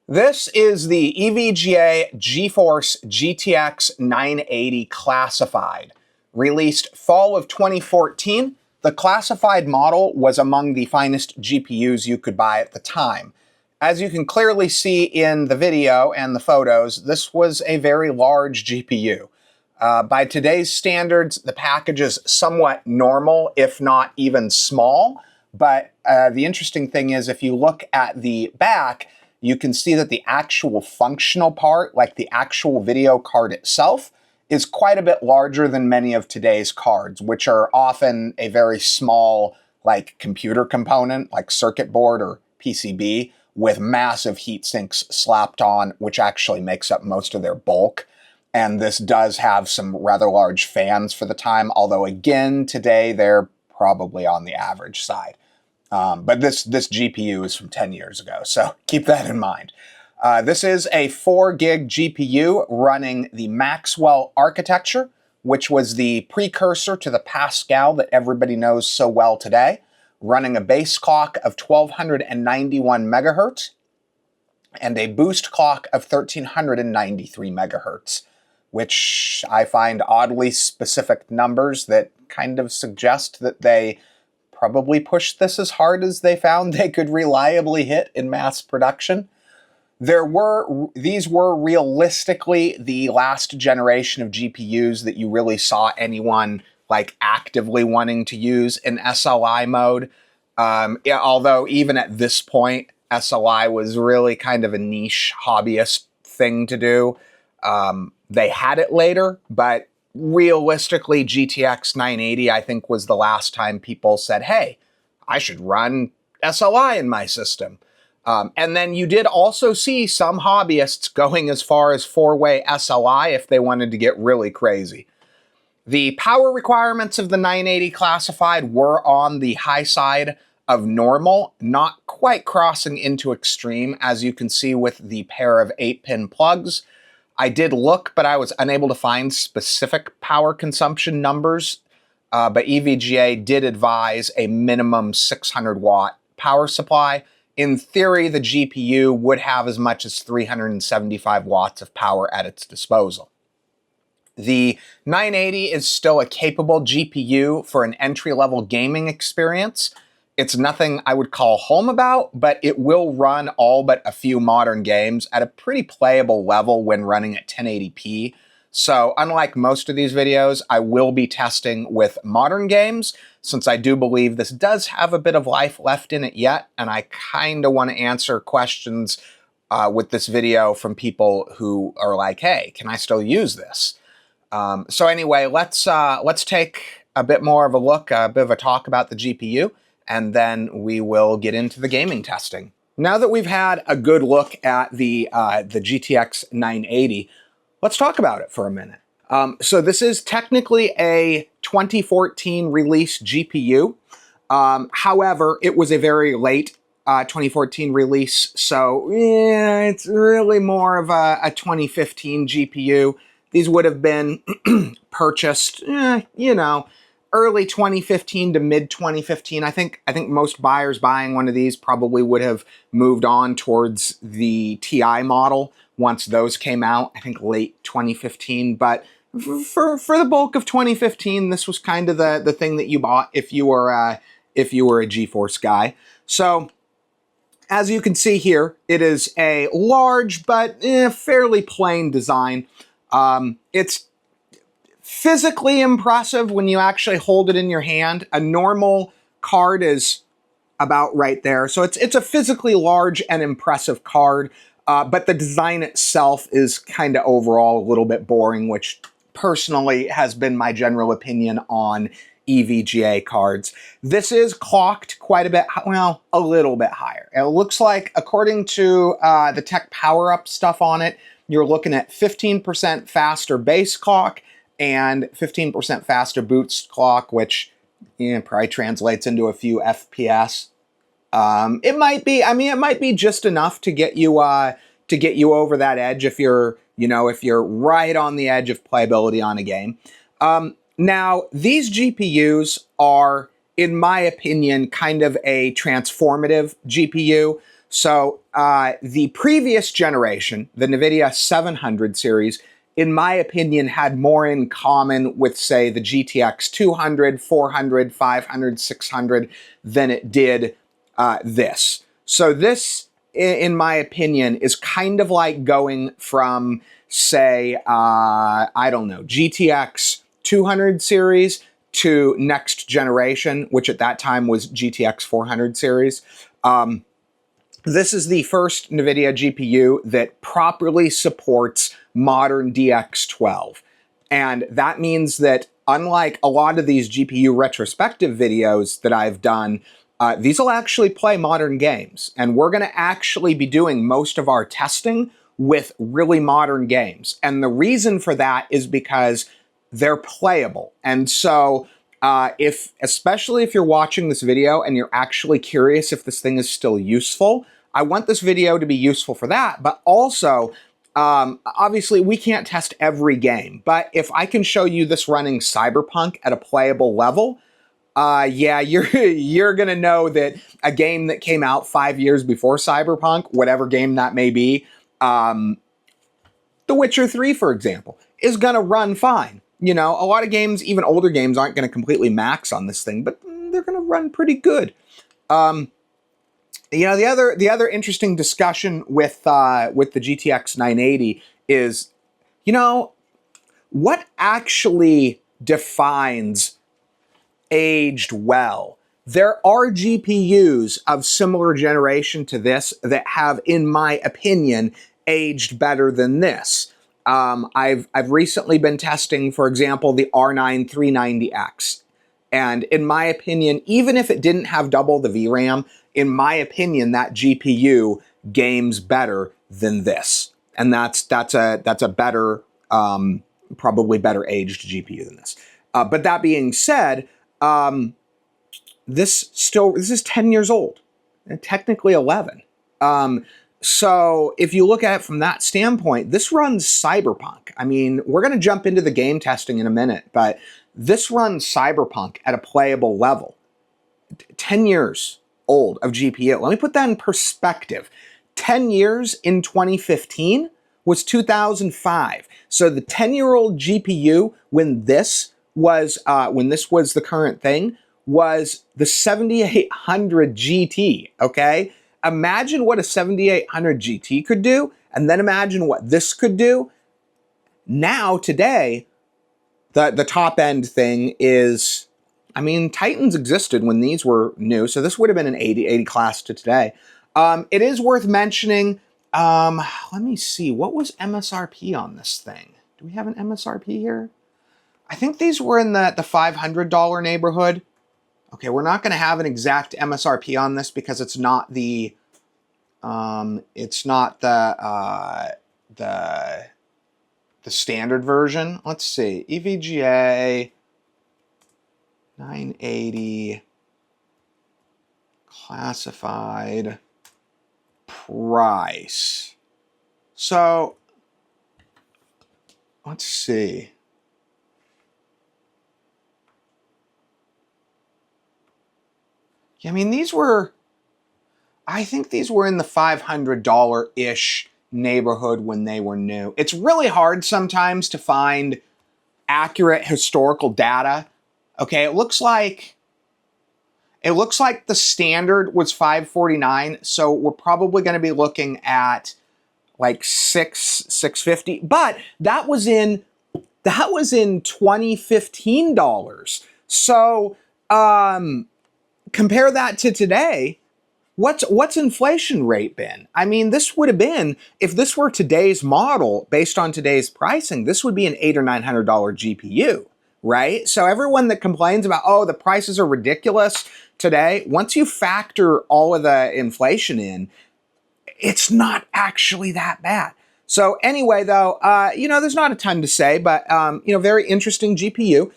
This is the EVGA GeForce GTX 980 Classified. Released fall of 2014, the Classified model was among the finest GPUs you could buy at the time. As you can clearly see in the video and the photos, this was a very large GPU. By today's standards, the package is somewhat normal, if not even small. But the interesting thing is, if you look at the back, you can see that the actual functional part, like the actual video card itself, is quite a bit larger than many of today's cards, which are often a very small, like, computer component, like circuit board or PCB, with massive heat sinks slapped on, which actually makes up most of their bulk. And this does have some rather large fans for the time, although again, today they're probably on the average side. But this GPU is from 10 years ago, so keep that in mind. This is a 4 gig GPU running the Maxwell architecture, which was the precursor to the Pascal that everybody knows so well today, running a base clock of 1291 megahertz and a boost clock of 1393 megahertz, which I find oddly specific numbers that kind of suggest that they probably pushed this as hard as they found they could reliably hit in mass production. These were realistically the last generation of GPUs that you really saw anyone like actively wanting to use in SLI mode. Although even at this point, SLI was really kind of a niche hobbyist thing to do. They had it later, but realistically, GTX 980, I think, was the last time people said, hey, I should run SLI in my system. And then you did also see some hobbyists going as far as 4-way SLI if they wanted to get really crazy. The power requirements of the 980 Classified were on the high side of normal, not quite crossing into extreme, as you can see with the pair of 8-pin plugs. I did look, but I was unable to find specific power consumption numbers, but EVGA did advise a minimum 600-watt power supply. In theory, the GPU would have as much as 375 watts of power at its disposal. The 980 is still a capable GPU for an entry-level gaming experience. It's nothing I would call home about, but it will run all but a few modern games at a pretty playable level when running at 1080p. So unlike most of these videos, I will be testing with modern games, since I do believe this does have a bit of life left in it yet, and I kind of want to answer questions with this video from people who are like, hey, can I still use this? So anyway, let's take a bit more of a look, a bit of a talk about the GPU, and then we will get into the gaming testing. Now that we've had a good look at the GTX 980, let's talk about it for a minute. So this is technically a 2014 release GPU. However, it was a very late 2014 release, so it's really more of a 2015 GPU. These would have been purchased, early 2015 to mid 2015. I think most buyers buying one of these probably would have moved on towards the TI model once those came out. I think late 2015. But for the bulk of 2015, this was kind of the thing that you bought if you were a GeForce guy. So as you can see here, it is a large but fairly plain design. It's physically impressive when you actually hold it in your hand. A normal card is about right there. So it's a physically large and impressive card, but the design itself is kind of overall a little bit boring, which personally has been my general opinion on EVGA cards. This is clocked quite a bit, well, a little bit higher. It looks like, according to the tech power-up stuff on it, you're looking at 15% faster base clock and 15% faster boost clock, which probably translates into a few FPS. It might be just enough to get you over that edge if you're right on the edge of playability on a game. Now, these GPUs are, in my opinion, kind of a transformative GPU. So the previous generation, the NVIDIA 700 series, in my opinion, had more in common with, say, the GTX 200, 400, 500, 600 than it did this. So this, in my opinion, is kind of like going from, say, I don't know, GTX 200 series to next generation, which at that time was GTX 400 series. This is the first NVIDIA GPU that properly supports modern DX12. And that means that unlike a lot of these GPU retrospective videos that I've done, these will actually play modern games. And we're going to actually be doing most of our testing with really modern games. And the reason for that is because they're playable. And so especially if you're watching this video and you're actually curious if this thing is still useful, I want this video to be useful for that, but also, obviously we can't test every game, but if I can show you this running Cyberpunk at a playable level, yeah, you're gonna know that a game that came out 5 years before Cyberpunk, whatever game that may be, The Witcher 3, for example, is gonna run fine. You know, a lot of games, even older games, aren't gonna completely max on this thing, but they're gonna run pretty good. You know, the other interesting discussion with the GTX 980 is, you know, what actually defines aged well? There are GPUs of similar generation to this that have, in my opinion, aged better than this. I've recently been testing, for example, the R9 390X. And in my opinion, even if it didn't have double the VRAM, in my opinion, that GPU games better than this. And that's a better, probably better aged GPU than this. But that being said, this is 10 years old, and technically 11. So if you look at it from that standpoint, this runs Cyberpunk. I mean, we're going to jump into the game testing in a minute, but this runs Cyberpunk at a playable level. 10 years old of GPU. Let me put that in perspective. 10 years in 2015 was 2005. So the 10-year-old GPU when this was the current thing was the 7800 GT, okay? Imagine what a 7800 GT could do, and then imagine what this could do. Now, today, the top end thing is, I mean, Titans existed when these were new, so this would have been an 80 class to today. It is worth mentioning, let me see, what was MSRP on this thing? Do we have an MSRP here? I think these were in the $500 neighborhood. Okay, we're not going to have an exact MSRP on this because it's not the standard version. Let's see, EVGA 980 classified price. So let's see. I mean, I think these were in the $500-ish neighborhood when they were new. It's really hard sometimes to find accurate historical data. Okay, it looks like the standard was $549, so we're probably going to be looking at like $650, but that was in 2015 dollars. So compare that to today. What's inflation rate been? I mean, this would have been, if this were today's model based on today's pricing, this would be an $800 or $900 GPU, right? So everyone that complains about, oh, the prices are ridiculous today, once you factor all of the inflation in, it's not actually that bad. So anyway, though, you know, there's not a ton to say, but, you know, very interesting GPU.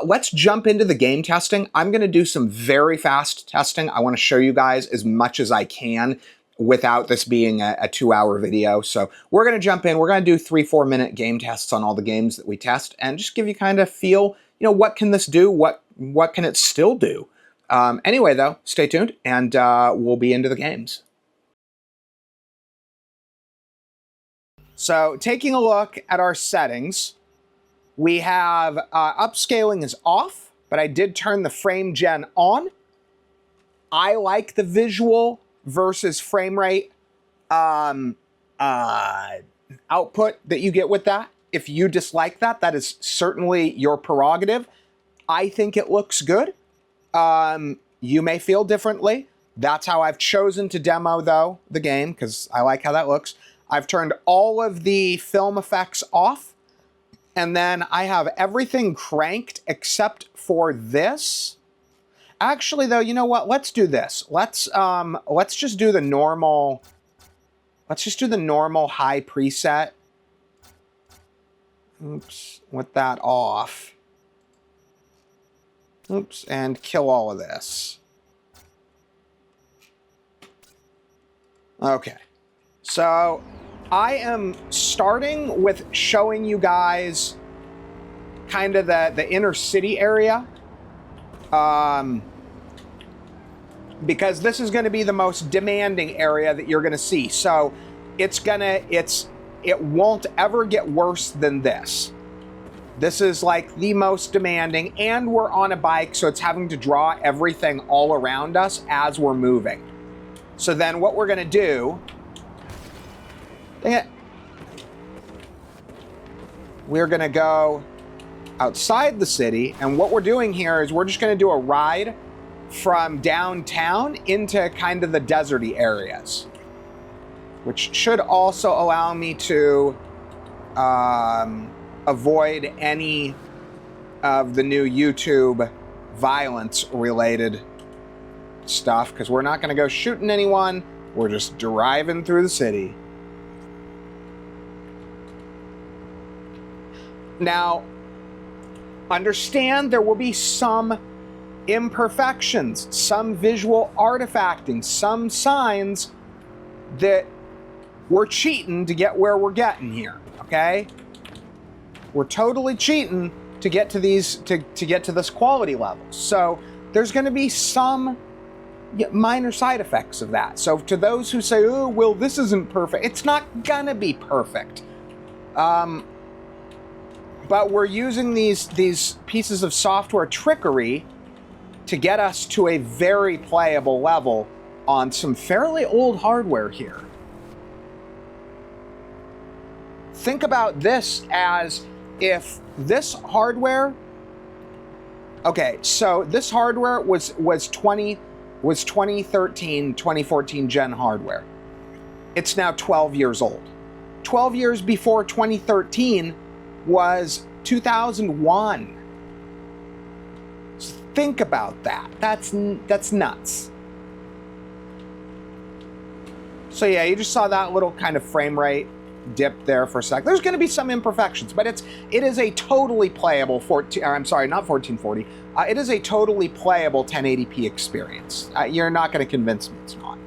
Let's jump into the game testing. I'm going to do some very fast testing. I want to show you guys as much as I can without this being a 2-hour video. So we're going to jump in. We're going to do 3-4 minute game tests on all the games that we test and just give you kind of feel, you know, what can this do? What can it still do? Anyway, though, stay tuned and we'll be into the games. So taking a look at our settings, we have upscaling is off, but I did turn the frame gen on. I like the visual versus frame rate output that you get with that. If you dislike that, that is certainly your prerogative. I think it looks good. You may feel differently. That's how I've chosen to demo, though, the game, because I like how that looks. I've turned all of the film effects off, and then I have everything cranked except for this. Actually, though, you know what? Let's do this. Let's just do the normal. Let's just do the normal high preset. Oops, with that off. Oops, and kill all of this. Okay, so I am starting with showing you guys kind of the inner city area. Because this is going to be the most demanding area that you're going to see. So it won't ever get worse than this. This is like the most demanding, and we're on a bike, so it's having to draw everything all around us as we're moving. So then what we're going to do, dang it, we're going to go outside the city, and what we're doing here is we're just going to do a ride from downtown into kind of the deserty areas, which should also allow me to avoid any of the new YouTube violence-related stuff, because we're not going to go shooting anyone. We're just driving through the city. Now, understand there will be some imperfections, some visual artifacting, some signs that we're cheating to get where we're getting here, okay? We're totally cheating to get to these, to get to this quality level. So there's going to be some minor side effects of that. So to those who say, oh, well, this isn't perfect, it's not gonna be perfect. But we're using these pieces of software trickery to get us to a very playable level on some fairly old hardware here. Think about this as if this hardware, okay, so this hardware was 2013, 2014 gen hardware. It's now 12 years old. 12 years before 2013 was 2001. Think about that. That's nuts. So yeah, you just saw that little kind of frame rate dip there for a sec. There's going to be some imperfections, but it is a totally playable 1440. It is a totally playable 1080p experience. You're not going to convince me it's not.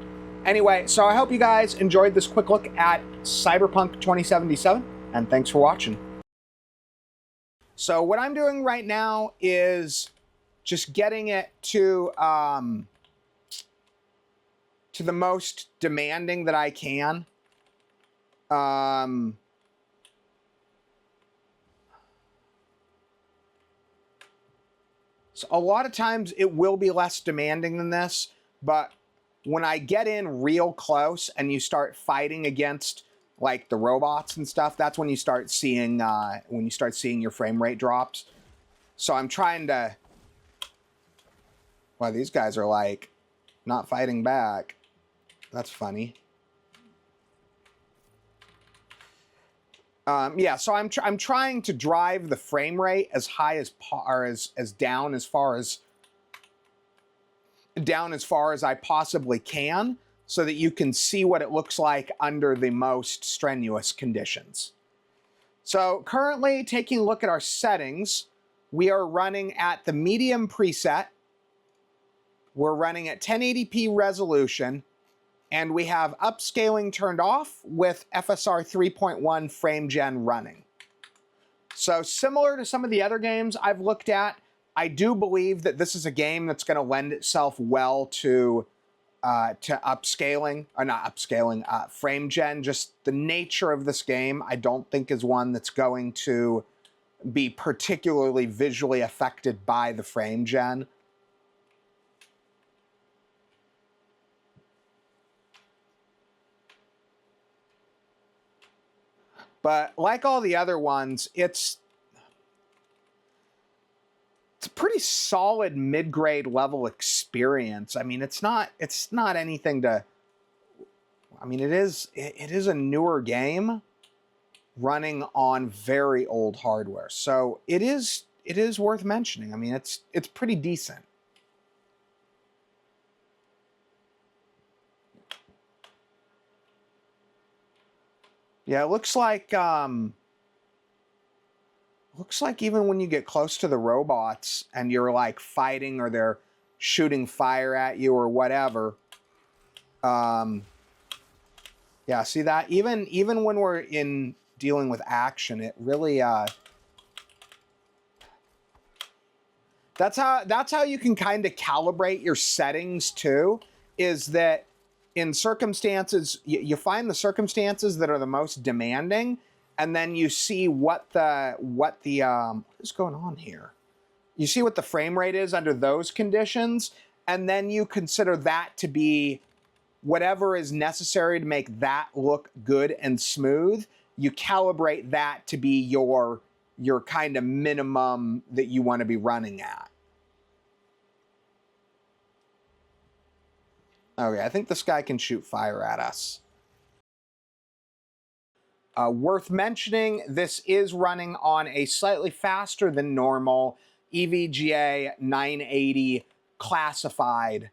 Anyway, so I hope you guys enjoyed this quick look at Cyberpunk 2077, and thanks for watching. So what I'm doing right now is just getting it to the most demanding that I can. So a lot of times it will be less demanding than this, but when I get in real close and you start fighting against like the robots and stuff, that's when you start seeing your frame rate drops. So I'm trying to. Wow, these guys are like not fighting back. That's funny. Yeah, so I'm trying to drive the frame rate as high as down as far as I possibly can, so that you can see what it looks like under the most strenuous conditions. So currently, taking a look at our settings, we are running at the medium preset. We're running at 1080p resolution, and we have upscaling turned off with FSR 3.1 frame gen running. So similar to some of the other games I've looked at, I do believe that this is a game that's going to lend itself well to to upscaling, or not upscaling, frame gen. Just the nature of this game, I don't think is one that's going to be particularly visually affected by the frame gen. But like all the other ones, it's a pretty solid mid-grade level experience. I mean, it's not anything to, I mean, it is a newer game running on very old hardware. So it is worth mentioning. I mean, it's pretty decent. Yeah, it looks like even when you get close to the robots and you're like fighting or they're shooting fire at you or whatever, yeah, see that even when we're in dealing with action, it really that's how you can kind of calibrate your settings too, is that in circumstances, you find the circumstances that are the most demanding, and then you see what is going on here. You see what the frame rate is under those conditions, and then you consider that to be whatever is necessary to make that look good and smooth. You calibrate that to be your kind of minimum that you want to be running at. Okay, I think this guy can shoot fire at us. Worth mentioning, this is running on a slightly faster than normal EVGA 980 classified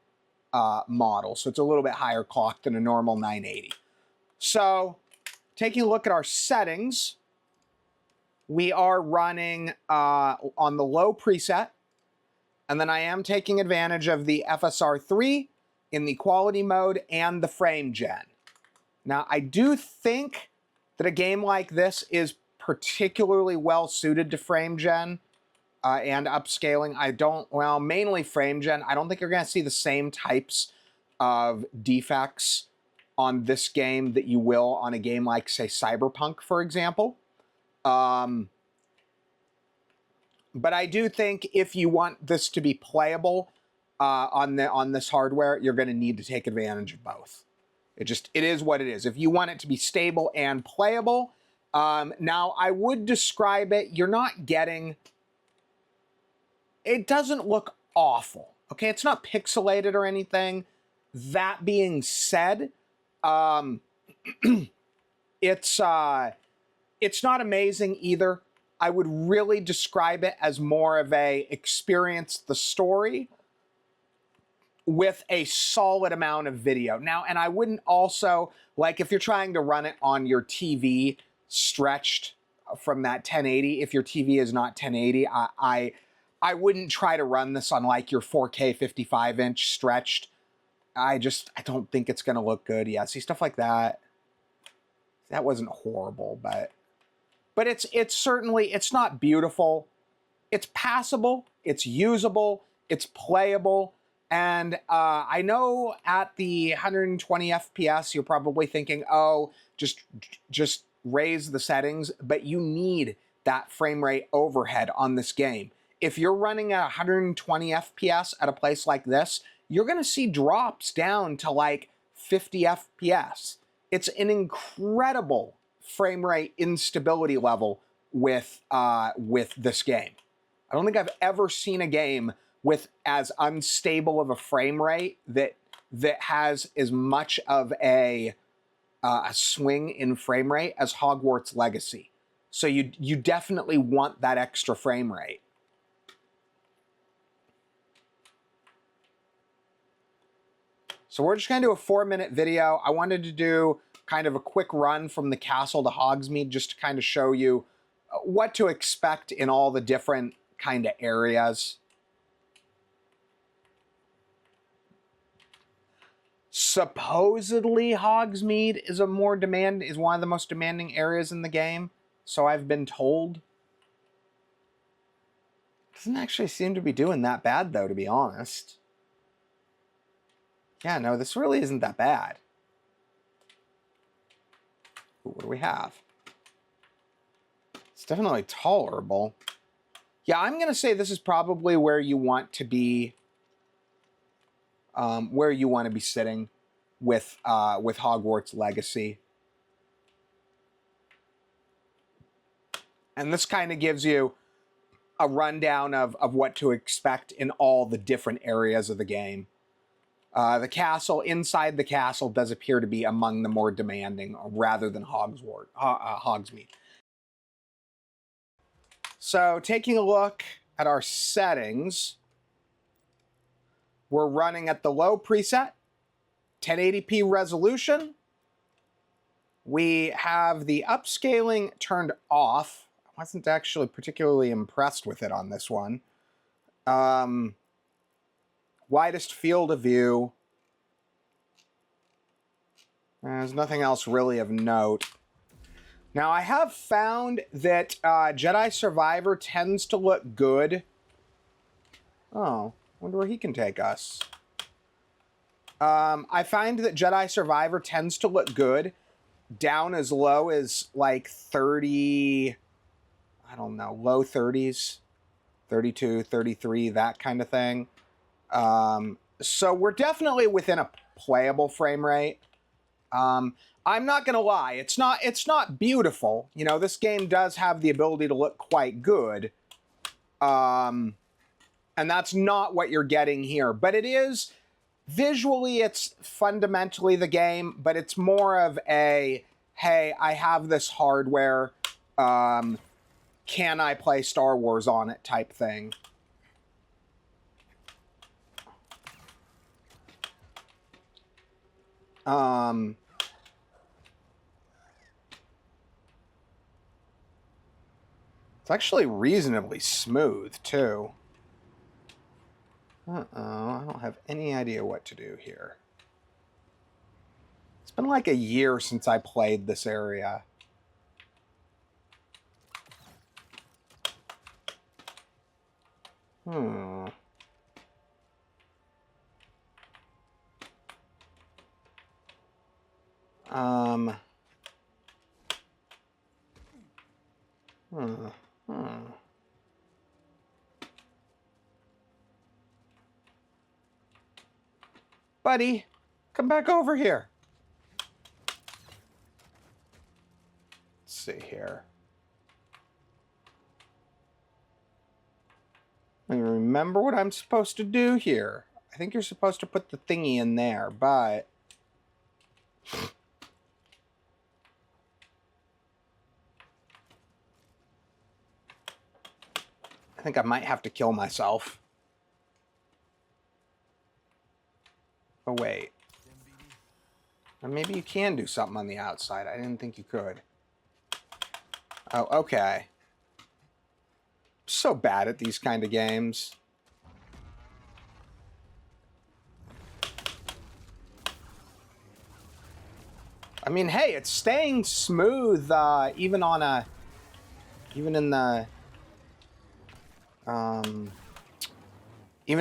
model. So it's a little bit higher clock than a normal 980. So taking a look at our settings, we are running on the low preset. And then I am taking advantage of the FSR3 in the quality mode and the frame gen. Now, I do think that a game like this is particularly well suited to frame gen and upscaling. Mainly frame gen. I don't think you're going to see the same types of defects on this game that you will on a game like, say, Cyberpunk, for example. But I do think if you want this to be playable on this hardware, you're going to need to take advantage of both. It is what it is. If you want it to be stable and playable, now I would describe it, you're not getting, it doesn't look awful. Okay, it's not pixelated or anything. That being said, it's not amazing either. I would really describe it as more of a experience the story with a solid amount of video. Now, and I wouldn't also, like if you're trying to run it on your TV stretched from that 1080, if your TV is not 1080, I wouldn't try to run this on like your 4K 55-inch stretched. I don't think it's going to look good. Yeah, see stuff like that. That wasn't horrible, but it's certainly, it's not beautiful. It's passable, it's usable, it's playable. And I know at the 120 FPS, you're probably thinking, oh, just raise the settings, but you need that frame rate overhead on this game. If you're running at 120 FPS at a place like this, you're going to see drops down to like 50 FPS. It's an incredible frame rate instability level with this game. I don't think I've ever seen a game with as unstable of a frame rate that has as much of a swing in frame rate as Hogwarts Legacy. So you definitely want that extra frame rate. So we're just going to do a 4-minute video. I wanted to do kind of a quick run from the castle to Hogsmeade just to kind of show you what to expect in all the different kind of areas. Supposedly Hogsmeade is one of the most demanding areas in the game, so I've been told. Doesn't actually seem to be doing that bad though, to be honest. Yeah, no, this really isn't that bad. Ooh, what do we have? It's definitely tolerable. Yeah, I'm going to say this is probably where you want to be, sitting with Hogwarts Legacy. And this kind of gives you a rundown of what to expect in all the different areas of the game. The castle, inside the castle, does appear to be among the more demanding, rather than Hogsmeade. So, taking a look at our settings, we're running at the low preset, 1080p resolution. We have the upscaling turned off. I wasn't actually particularly impressed with it on this one. Widest field of view. There's nothing else really of note. Now, I have found that Jedi Survivor tends to look good. Oh, wonder where he can take us. I find that Jedi Survivor tends to look good down as low as like 30, I don't know, low 30s, 32, 33, that kind of thing. So we're definitely within a playable frame rate. I'm not gonna lie, it's not beautiful. You know, this game does have the ability to look quite good. And that's not what you're getting here. But it is, visually, it's fundamentally the game, but it's more of a, hey, I have this hardware, can I play Star Wars on it type thing. It's actually reasonably smooth, too. I don't have any idea what to do here. It's been like a year since I played this area. Buddy, come back over here. Let's see here. I remember what I'm supposed to do here. I think you're supposed to put the thingy in there, but I think I might have to kill myself. Oh, wait. Or maybe you can do something on the outside. I didn't think you could. Oh, okay. I'm so bad at these kind of games. I mean, hey, it's staying smooth, even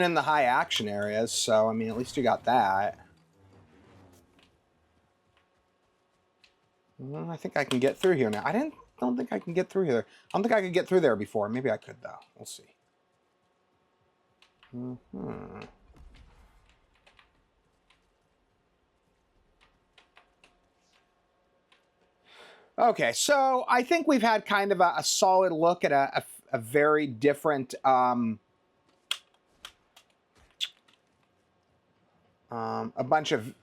in the high action areas. So, I mean, at least you got that. Well, I think I can get through here now. I don't think I can get through here. I don't think I could get through there before. Maybe I could, though. We'll see. Okay, so I think we've had kind of a solid look at a very different a bunch of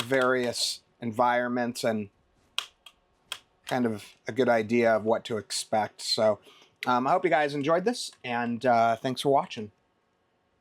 various environments and kind of a good idea of what to expect. So I hope you guys enjoyed this, and thanks for watching.